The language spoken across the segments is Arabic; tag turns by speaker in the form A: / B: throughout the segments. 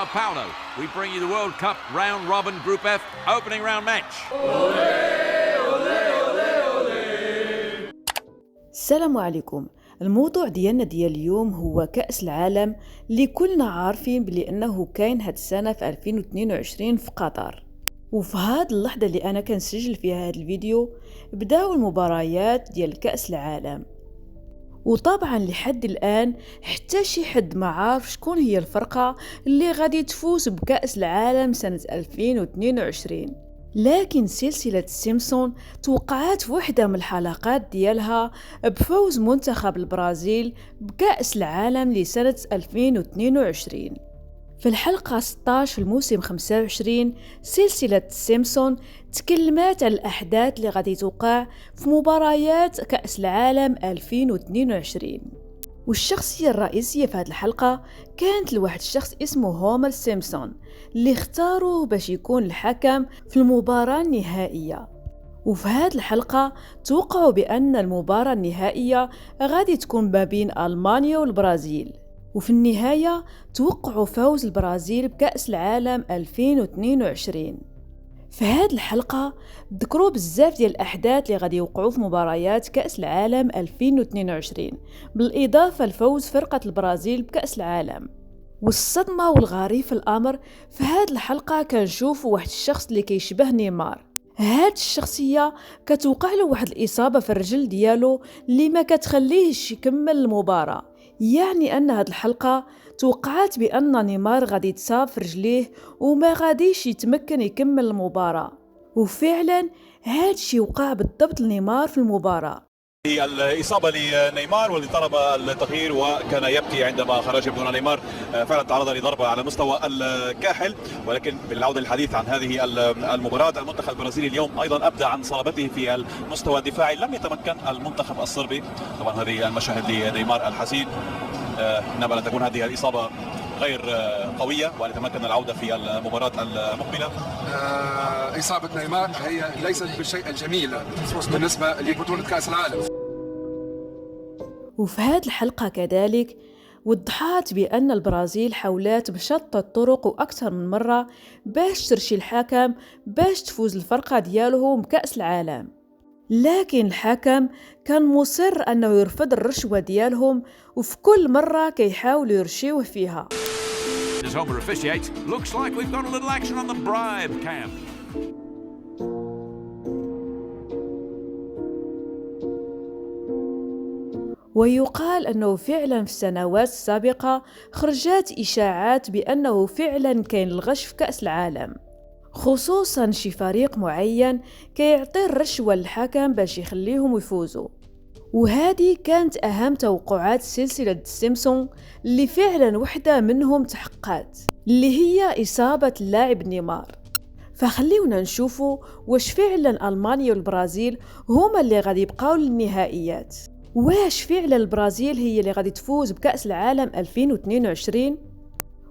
A: Sao Paulo, we bring you the World Cup round robin Group F opening round match.
B: السلام عليكم. الموضوع ديالنا ديال اليوم هو كأس العالم اللي كلنا عارفين بلي انه كاين هاد السنة في 2022 في قطر. وفي هاد اللحظة اللي انا كنسجل فيها هاد الفيديو بداو المباريات ديال كأس العالم، وطبعا لحد الآن حتى شي حد ما عارف شكون هي الفرقة اللي غادي تفوز بكأس العالم سنة 2022. لكن سلسلة سيمسون توقعات في وحدة من الحلقات ديالها بفوز منتخب البرازيل بكأس العالم لسنة 2022. في الحلقة 16 في الموسم 25 سلسلة سيمسون تكلمات عن الأحداث اللي غادي توقع في مباريات كأس العالم 2022. والشخصية الرئيسية في هذه الحلقة كانت لواحد الشخص اسمه هومر سيمسون اللي اختاروه باش يكون الحكم في المباراة النهائية. وفي هذه الحلقة توقعوا بأن المباراة النهائية غادي تكون ما بين ألمانيا والبرازيل، وفي النهاية توقعوا فوز البرازيل بكأس العالم 2022. في هذه الحلقة ذكروا بزاف ديال الأحداث اللي غادي يوقعوا في مباريات كأس العالم 2022 بالإضافة لفوز فرقة البرازيل بكأس العالم. والصدمة والغريب في الأمر في هذه الحلقة كنشوفوا واحد الشخص اللي كيشبه نيمار. هاد الشخصية كتوقع له واحد الإصابة في الرجل ديالو اللي ما كتخليهش يكمل المباراة. يعني أن هاد الحلقة توقعات بأن نيمار غادي يتصاب في رجليه وما غاديش يتمكن يكمل المباراة، وفعلا هاد الشي وقع بالضبط لنيمار في المباراة.
C: هي الإصابة لنيمار واللي طلب التغيير وكان يبكي عندما خرج. ابن نيمار فعلا تعرض لضربة على مستوى الكاحل. ولكن بالعودة للحديث عن هذه المباراة، المنتخب البرازيلي اليوم أيضا أبدع عن صلابته في المستوى الدفاعي. لم يتمكن المنتخب الصربي، طبعا هذه المشاهد لنيمار الحزين، إنما لن تكون هذه الإصابة غير قوية ولتمكن العودة في المباراة المقبلة.
D: إصابة نيمار هي ليست بالشيء الجميل بالنسبة لبطولة كأس العالم.
B: وفي هذه الحلقة كذلك وضحت بأن البرازيل حاولت بشتى الطرق وأكثر من مرة باش ترشي الحكم باش تفوز الفرقة ديالهم بكأس العالم، لكن الحكم كان مصر أنه يرفض الرشوة ديالهم، وفي كل مرة كيحاولوا يرشيوه فيها.
A: As Homer officiates, looks like we've got a little action on the bribe cam.
B: ويقال أنه فعلا في السنوات السابقة خرجت إشاعات بأنه فعلا كاين الغش في كأس العالم، خصوصا شي فريق معين كيعطي الرشوة للحكم باش يخليهم يفوزوا. وهذه كانت أهم توقعات سلسلة سيمسون اللي فعلا وحدة منهم تحققت، اللي هي إصابة اللاعب نيمار. فخليونا نشوفوا واش فعلا ألمانيا والبرازيل هما اللي غادي يبقاو للنهائيات، واش فعلا البرازيل هي اللي غادي تفوز بكأس العالم 2022.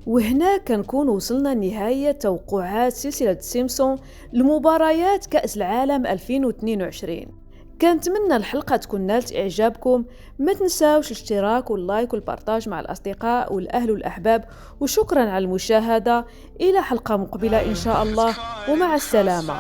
B: وهنا كنكون وصلنا لنهاية توقعات سلسلة سيمسون لمباريات كأس العالم 2022. كنتمنى الحلقة تكون نالت إعجابكم. ما تنساوش الاشتراك واللايك والبارتاج مع الأصدقاء والأهل والأحباب، وشكرا على المشاهدة. إلى حلقة مقبلة إن شاء الله، ومع السلامة.